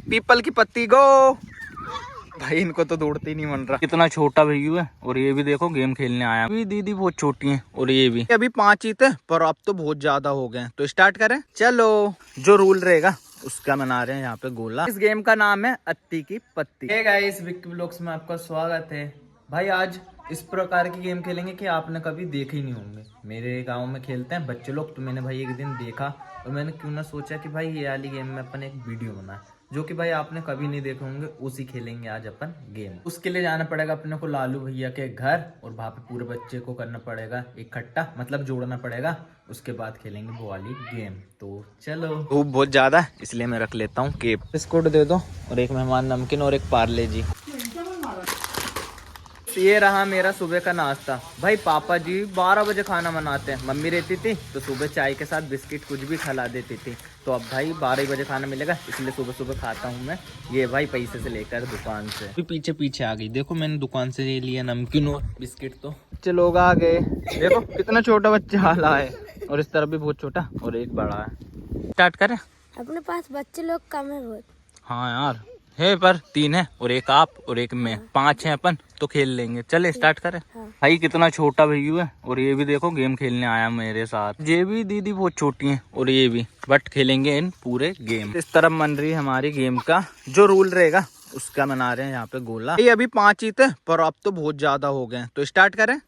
People की पत्ती गो। भाई इनको तो दौड़ते ही नहीं मन रहा। कितना छोटा भैयू है और ये भी देखो गेम खेलने आया। अभी दीदी बहुत छोटी है और ये भी। अभी 5 ही थे पर अब तो बहुत ज्यादा हो गए। तो स्टार्ट करें, चलो। जो रूल रहेगा उसका मना रहे हैं यहाँ पे गोला। इस गेम का नाम है अत्ती की पत्ती। हे गाइस, विक्की व्लॉग्स में आपका स्वागत है। भाई आज इस प्रकार की गेम खेलेंगे कि आपने कभी देखे ही नहीं होंगे। मेरे गांव में खेलते हैं बच्चे लोग, तो मैंने भाई एक दिन देखा और मैंने क्यों ना सोचा कि भाई ये वाली गेम में अपन एक वीडियो बनाए, जो कि भाई आपने कभी नहीं देखे होंगे। उसी खेलेंगे आज अपन गेम। उसके लिए जाना पड़ेगा अपने को लालू भैया के घर और वहाँ पे पूरे बच्चे को करना पड़ेगा इकट्ठा, मतलब जोड़ना पड़ेगा। उसके बाद खेलेंगे वो वाली गेम। तो चलो। धूप बहुत ज्यादा है इसलिए मैं रख लेता हूँ केप। बिस्कुट दे दो और एक मेहमान नमकीन और एक पार्ले जी। ये रहा मेरा सुबह का नाश्ता। भाई पापा जी 12 बजे खाना बनाते हैं। मम्मी रहती थी तो सुबह चाय के साथ बिस्किट कुछ भी खिला देती थी। तो अब भाई 12 बजे खाना मिलेगा, इसलिए सुबह सुबह खाता हूँ मैं। ये भाई पैसे से लेकर दुकान से भी पीछे पीछे आ गई। देखो मैंने दुकान से ये लिया नमकीन और बिस्किट। तो बच्चे लोग आ गए। देखो कितना छोटा बच्चा हाला है और इस तरफ भी बहुत छोटा और एक बड़ा है। स्टार्ट करें। अपने पास बच्चे लोग कम है बहुत। हाँ यार है, पर 3 है और एक आप और एक मैं। 5 हैं अपन तो खेल लेंगे। चले स्टार्ट करें। भाई कितना छोटा भैयू है और ये भी देखो गेम खेलने आया मेरे साथ। ये भी दीदी बहुत छोटी है और ये भी, बट खेलेंगे इन पूरे गेम। इस तरफ मन रही हमारी गेम का जो रूल रहेगा उसका मना रहे हैं यहाँ पे गोला। ये अभी 5 ही थे पर अब तो बहुत ज्यादा हो गए। तो स्टार्ट करें,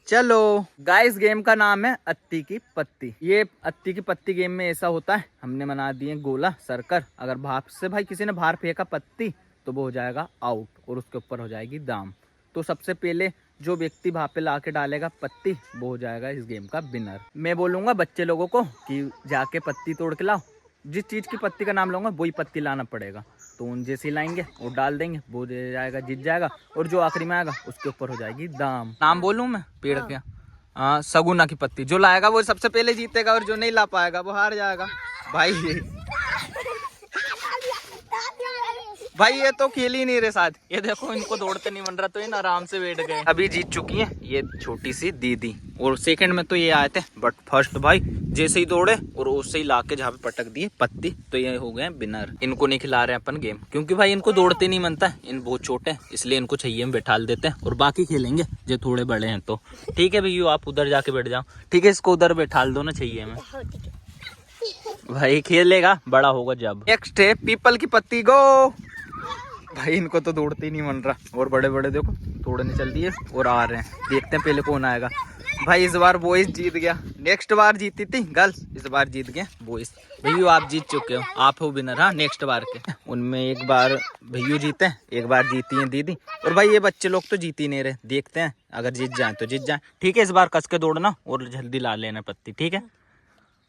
चलो। गाइस गेम का नाम है अत्ती की पत्ती। ये अत्ती की पत्ती गेम में ऐसा होता है, हमने बना दिए गोला सर्कल। अगर भाप से भाई किसी ने बाहर फेंका पत्ती तो वो हो जाएगा आउट और उसके ऊपर हो जाएगी दाम। तो सबसे पहले जो व्यक्ति वहां पे ला के डालेगा पत्ती वो हो जाएगा इस गेम का विनर। मैं बोलूंगा बच्चे लोगों को कि जाके पत्ती तोड़ के लाओ। जिस चीज की पत्ती का नाम लूंगा वही पत्ती लाना पड़ेगा। तो उन जैसे लाएंगे और डाल देंगे, वो दे जाएगा, जीत जाएगा। और जो आखिरी में आएगा उसके ऊपर हो जाएगी दाम। नाम बोलूं मैं पेड़ के? सगुना की पत्ती। जो लाएगा वो सबसे पहले जीतेगा और जो नहीं ला पाएगा वो हार जाएगा। भाई ये तो खेल ही नहीं रहे साथ। ये देखो इनको दौड़ते नहीं बन रहा तो इन आराम से बैठ गए। अभी जीत चुकी हैं ये छोटी सी दीदी। और सेकंड में तो ये आए थे, बट फर्स्ट भाई जैसे ही दौड़े और उससे ही लाके जहाँ पे पटक दिए पत्ती, तो ये हो गए विनर। इनको नहीं खिला रहे अपन गेम क्योंकि भाई इनको दौड़ते नहीं बनता है। इन बहुत छोटे हैं इसलिए इनको चाहिए में बैठा देते हैं और बाकी खेलेंगे जो थोड़े बड़े हैं। तो ठीक है भैया, आप उधर जाके बैठ जाओ। ठीक है, इसको उधर बैठा दो ना चाहिए में। भाई खेलेगा बड़ा होगा जब। नेक्स्ट है पीपल की पत्ती गो। भाई इनको तो दौड़ते ही नहीं मन रहा और बड़े बड़े देखो दौड़ने चल दिए और आ रहे हैं। देखते हैं पहले कौन आएगा। भाई इस बार बॉयज जीत गया। नेक्स्ट बार जीती थी गर्ल्स, इस बार जीत गए बॉयज। भैयू आप जीत चुके हो, आप हो विनर। हाँ नेक्स्ट बार के उनमें एक बार भैयू जीते, एक बार जीती है दीदी। और भाई ये बच्चे लोग तो जीत ही नहीं रहे। देखते हैं अगर जीत जाए तो जीत जाए। ठीक है, इस बार कस के दौड़ना और जल्दी ला लेना पत्ती। ठीक है,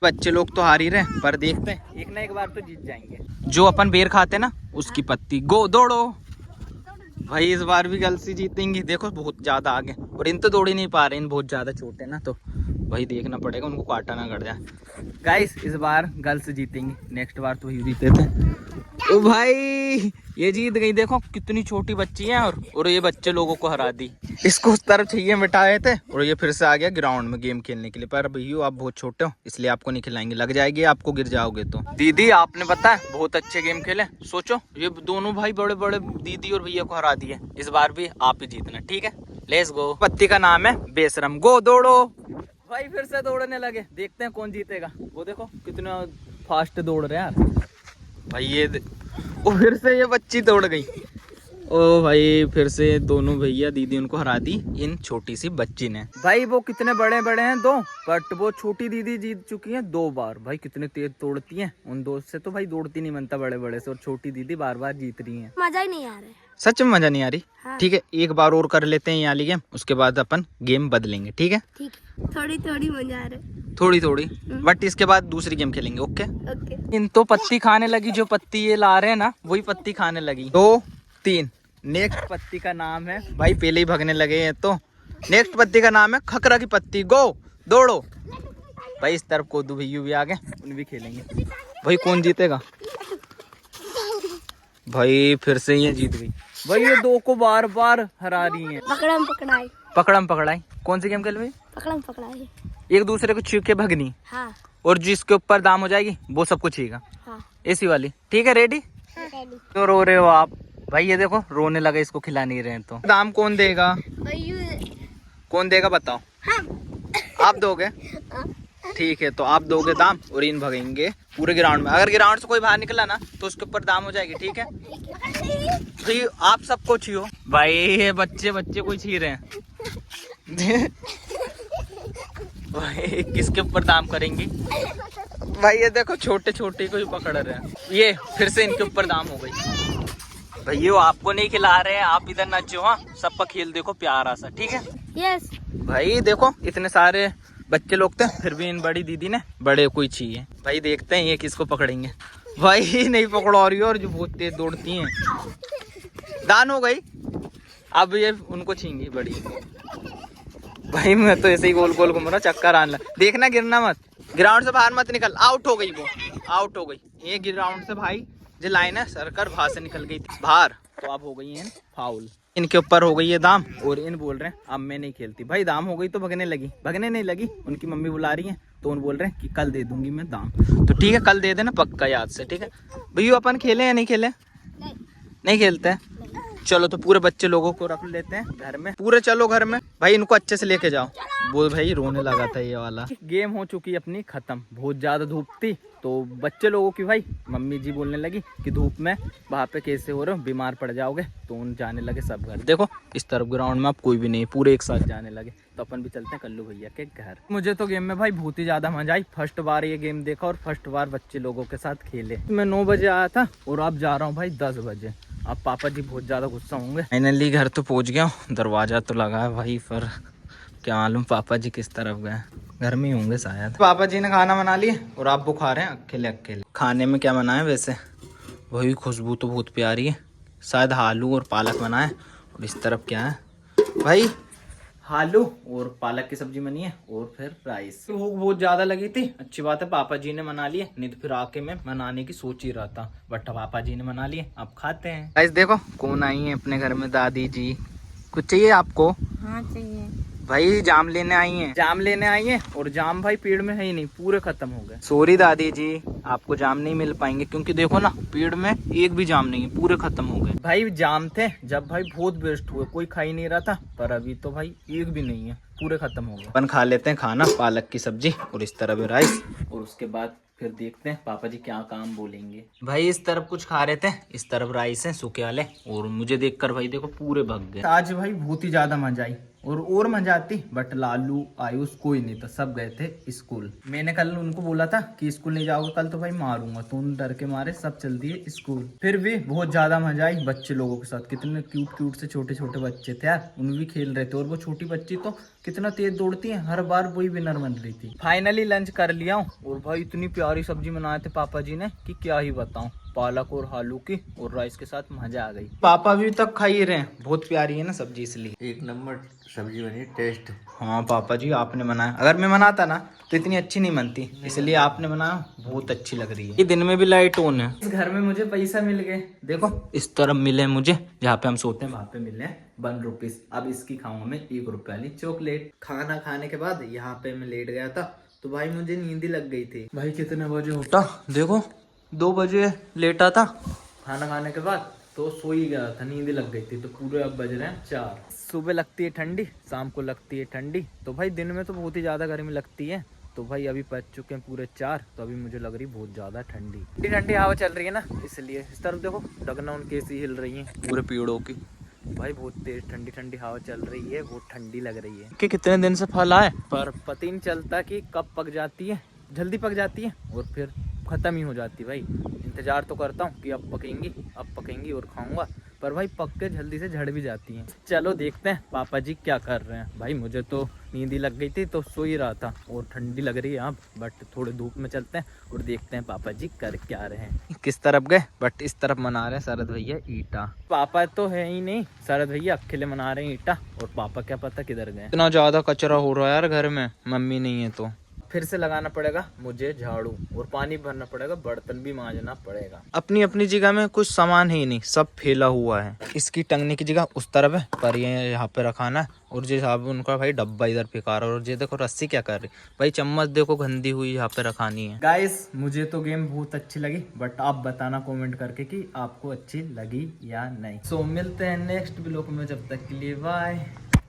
बच्चे लोग तो हार ही रहे पर देखते हैं एक ना एक बार तो जीत जाएंगे। जो अपन बेर खाते ना उसकी पत्ती गो। दौड़ो भाई, इस बार भी गर्ल्स ही जीतेंगी। देखो बहुत ज्यादा आगे और इन तो दौड़ ही नहीं पा रहे, इन बहुत ज्यादा छोटे ना। तो भाई देखना पड़ेगा उनको काटा ना कर जाए। गाइस इस बार गर्ल्स जीतेंगी, नेक्स्ट बार तो वही जीते थे। ओ भाई ये जीत गई। देखो कितनी छोटी बच्ची है और ये बच्चे लोगों को हरा दी। इसको उस तरफ चाहिए मिटाए थे और ये फिर से आ गया ग्राउंड में गेम खेलने के लिए। पर भैया आप बहुत छोटे हो इसलिए आपको नहीं खिलाएंगे, लग जाएगी आपको, गिर जाओगे तो। दीदी आपने पता है बहुत अच्छे गेम खेले। सोचो ये दोनों भाई बड़े बड़े दीदी और भैया को हरा दिए। इस बार भी आप ही जीतना। ठीक है, लेट्स गो। पत्ती का नाम है बेशरम गो। दौड़ो भाई, फिर से दौड़ने लगे। देखते हैं कौन जीतेगा। वो देखो कितना फास्ट दौड़ रहे हैं यार। भाई ये फिर से ये बच्ची दौड़ गई। ओ भाई फिर से दोनों भैया दीदी उनको हरा दी इन छोटी सी बच्ची ने। भाई वो कितने बड़े बड़े हैं दो, बट वो छोटी दीदी जीत चुकी है 2 बार। भाई कितने तेज दौड़ती हैं। उन दो से तो भाई दौड़ती नहीं बनता बड़े बड़े से, और छोटी दीदी बार बार जीत रही है। मजा ही नहीं आ रहा है, सच में मजा नहीं आ रही। हाँ। ठीक है, एक बार और कर लेते हैं ये वाली गेम, उसके बाद अपन गेम बदलेंगे। ठीक है, थोड़ी थोड़ी मजा आ रहा है, थोड़ी थोड़ी, बट इसके बाद दूसरी गेम खेलेंगे। Okay okay. इन तो पत्ती खाने लगी। जो पत्ती ये ला रहे हैं ना वही पत्ती खाने लगी। 2 3। नेक्स्ट पत्ती का नाम है, भाई पहले ही भागने लगे हैं। तो नेक्स्ट पत्ती का नाम है खकरा की पत्ती गो। दौड़ो भाई, इस तरफ कोदू भैया भी आ गए, उन भी खेलेंगे। भाई कौन जीतेगा? भाई फिर से ये जीत गई। भाई ये 2 को बार बार हरा रही है। पकड़म पकड़ाई। पकड़म पकड़ाई कौन सी गेम खेल रही? पकड़म पकड़ाई। एक दूसरे को छू के भगनी। हाँ। और जिसके ऊपर दाम हो जाएगी वो सबको छीगा। हाँ। ऐसी वाली। ठीक है, रेडी क्यों रो रहे हो आप भाई? ये देखो रोने लगे, इसको खिला नहीं रहे तो दाम कौन देगा? कौन देगा बताओ? आप दोगे? ठीक है, तो आप दोगे दाम और इन भगेंगे पूरे ग्राउंड में। अगर ग्राउंड से कोई बाहर निकला ना तो उसके ऊपर दाम हो जाएगी, ठीक है? तो आप सबको छियो भाई, ये बच्चे कोई छी रहे हैं भाई किसके ऊपर दाम करेंगी भाई? ये देखो छोटे को ही पकड़ रहे हैं, ये फिर से इनके ऊपर दाम हो गई भाई। वो आपको नहीं खिला रहे हैं, आप इधर नचो। हाँ, सबका खेल देखो प्यारा सा, ठीक है? यस भाई देखो इतने सारे बच्चे लोग थे, फिर भी इन बड़ी दीदी ने बड़े कोई चाहिए भाई। देखते हैं ये किसको पकड़ेंगे भाई। नहीं पकड़ा रही हो, और जो बहुत तेज दौड़ती हैं। दान हो गई, अब ये उनको छींगी बड़ी भाई। मैं तो ऐसे ही गोल गोल घूम रहा, चक्कर आने लगा। देखना गिरना मत, ग्राउंड से बाहर मत निकल। आउट हो गई, वो आउट हो गई। ये ग्राउंड से भाई जो लाइन है सरकर बाहर से निकल गई थी बाहर, तो अब हो गई है फाउल। इनके ऊपर हो गई है दाम और इन बोल रहे हैं अब मैं नहीं खेलती। भाई दाम हो गई तो भगने नहीं लगी। उनकी मम्मी बुला रही है तो उन बोल रहे हैं कि कल दे दूंगी मैं दाम। तो ठीक है, कल दे देना पक्का, याद से, ठीक है? भैया अपन खेले या नहीं खेले? नहीं खेलते हैं। चलो तो पूरे बच्चे लोगों को रख लेते हैं घर में, पूरे चलो घर में भाई। इनको अच्छे से लेके जाओ। वो भाई रोने लगा था ये वाला। गेम हो चुकी अपनी खत्म। बहुत ज्यादा धूप थी तो बच्चे लोगों की भाई मम्मी जी बोलने लगी कि धूप में वहाँ पे कैसे हो रहे हो, बीमार पड़ जाओगे। तो उन जाने लगे सब घर। देखो इस तरफ ग्राउंड में अब कोई भी नहीं, पूरे एक साथ जाने लगे। तो अपन भी चलते हैं कल्लू भैया के घर। मुझे तो गेम में भाई बहुत ही ज्यादा मजा आई। फर्स्ट बार ये गेम देखा और फर्स्ट बार बच्चे लोगों के साथ खेले। मैं 9 बजे आया था और अब जा रहा हूँ भाई 10 बजे। अब पापा जी बहुत ज्यादा गुस्सा होंगे। फाइनली घर तो पहुंच गया हूँ, दरवाजा तो लगा है भाई, पर क्या मालूम पापा जी किस तरफ गए। घर में ही होंगे शायद। पापा जी ने खाना बना लिया और आप बुखा रहे हैं अकेले। खाने में क्या बनाए वैसे? वही खुशबू तो बहुत प्यारी है, शायद आलू और पालक बनाए। और इस तरफ क्या है भाई? आलू और पालक की सब्जी बनी है और फिर राइस। भूख बहुत ज्यादा लगी थी, अच्छी बात है पापा जी ने मना लिए, नहीं तो फिर आके मैं मनाने की सोच ही रहा था, बट पापा जी ने मना लिए। अब खाते हैं। गाइस देखो कौन आई है अपने घर में, दादी जी। कुछ चाहिए आपको? हाँ चाहिए भाई जाम लेने आई हैं और जाम भाई पेड़ में है ही नहीं, पूरे खत्म हो गए। सॉरी दादी जी, आपको जाम नहीं मिल पाएंगे क्योंकि देखो ना पेड़ में एक भी जाम नहीं है, पूरे खत्म हो गए। भाई जाम थे जब भाई बहुत वेस्ट हुए, कोई खा ही नहीं रहा था, पर अभी तो भाई एक भी नहीं है, पूरे खत्म हो गए। अपन खा लेते हैं खाना, पालक की सब्जी और इस तरह भी राइस, और उसके बाद फिर देखते हैं पापा जी क्या काम बोलेंगे। भाई इस तरफ कुछ खा रहे थे, इस तरफ राइस है सूखे वाले, और मुझे देखकर भाई देखो पूरे भग गए। आज भाई बहुत ही ज्यादा मजा आई और मजा आती, बट लालू आयुष कोई नहीं था, सब गए थे स्कूल। मैंने कल उनको बोला था कि स्कूल नहीं जाओगे कल तो भाई मारूंगा, तो उन डर के मारे सब चल दिए स्कूल। फिर भी बहुत ज्यादा मजा आई बच्चे लोगों के साथ। कितने क्यूट से छोटे बच्चे थे यार, उन भी खेल रहे थे। और वो छोटी बच्ची तो कितना तेज दौड़ती है, हर बार वही विनर बन रही थी। फाइनली लंच कर लिया हूँ और भाई इतनी प्यारी सब्जी बनाए थे पापा जी ने कि क्या ही बताऊं। पालक और आलू की और राइस के साथ मजा आ गई। पापा भी तक खा ही रहे हैं, बहुत प्यारी है ना सब्जी, इसलिए एक नंबर सब्जी बनी, टेस्ट। हाँ पापा जी आपने बनाया, अगर मैं बनाता ना तो इतनी अच्छी नहीं बनती, इसलिए आपने बनाया, बहुत अच्छी लग रही है। ये दिन में भी लाइट ऑन है। इस घर में मुझे पैसा मिल गए, देखो इस तरफ मिले मुझे, जहाँ पे हम सोते हैं वहाँ पे मिले 1 रुपीज। अब इसकी खाऊंगा मैं 1 रुपए वाली चॉकलेट। खाना खाने के बाद यहाँ पे मैं लेट गया था तो भाई मुझे नींद ही लग गई थी। भाई कितने बजे उठा देखो, 2 बजे लेटा था खाना खाने के बाद, तो सो ही गया था, नींद लग गई थी। तो पूरे अब बज रहे हैं 4। सुबह लगती है ठंडी, शाम को लगती है ठंडी, तो भाई दिन में तो बहुत ही ज्यादा गर्मी लगती है। तो भाई अभी बज चुके हैं पूरे 4, तो अभी मुझे लग रही बहुत ज्यादा ठंडी ठंडी हवा चल रही है ना, इसलिए। इस तरफ देखो डगना उनके सी हिल रही है पूरे पेड़ों की। भाई बहुत तेज ठंडी हवा चल रही है, बहुत ठंडी लग रही है। कि कितने दिन से फल आए पर पता ही नहीं चलता कि कब पक जाती है, जल्दी पक जाती है और फिर खत्म ही हो जाती। भाई इंतजार तो करता हूँ कि अब पकेंगी और खाऊंगा, पर भाई पक के जल्दी से झड़ भी जाती हैं। चलो देखते हैं पापा जी क्या कर रहे हैं। भाई मुझे तो नींद ही लग गई थी तो सो ही रहा था, और ठंडी लग रही है अब, बट थोड़े धूप में चलते हैं और देखते हैं पापा जी कर क्या रहे हैं। किस तरफ गए, बट इस तरफ मना रहे हैं शरद भैया ईटा। पापा तो है ही नहीं, शरद भैया अकेले मना रहे हैं ईटा, और पापा क्या पता किधर गए। इतना ज्यादा कचरा हो रहा है यार घर में, मम्मी नहीं है तो। फिर से लगाना पड़ेगा मुझे झाड़ू और पानी भरना पड़ेगा, बर्तन भी मांजना पड़ेगा। अपनी अपनी जगह में कुछ सामान ही नहीं, सब फैला हुआ है। इसकी टंगने की जगह उस तरफ है, पर ये यहाँ पे रखाना है। और जो साबुन का भाई डब्बा इधर फेंका रहा है। और ये देखो रस्सी क्या कर रही भाई, चम्मच देखो गंदी हुई यहाँ पे रखानी है। गाइस मुझे तो गेम बहुत अच्छी लगी, बट आप बताना कमेंट करके कि आपको अच्छी लगी या नहीं। सो मिलते हैं नेक्स्ट ब्लॉग में, जब तक के लिए बाय।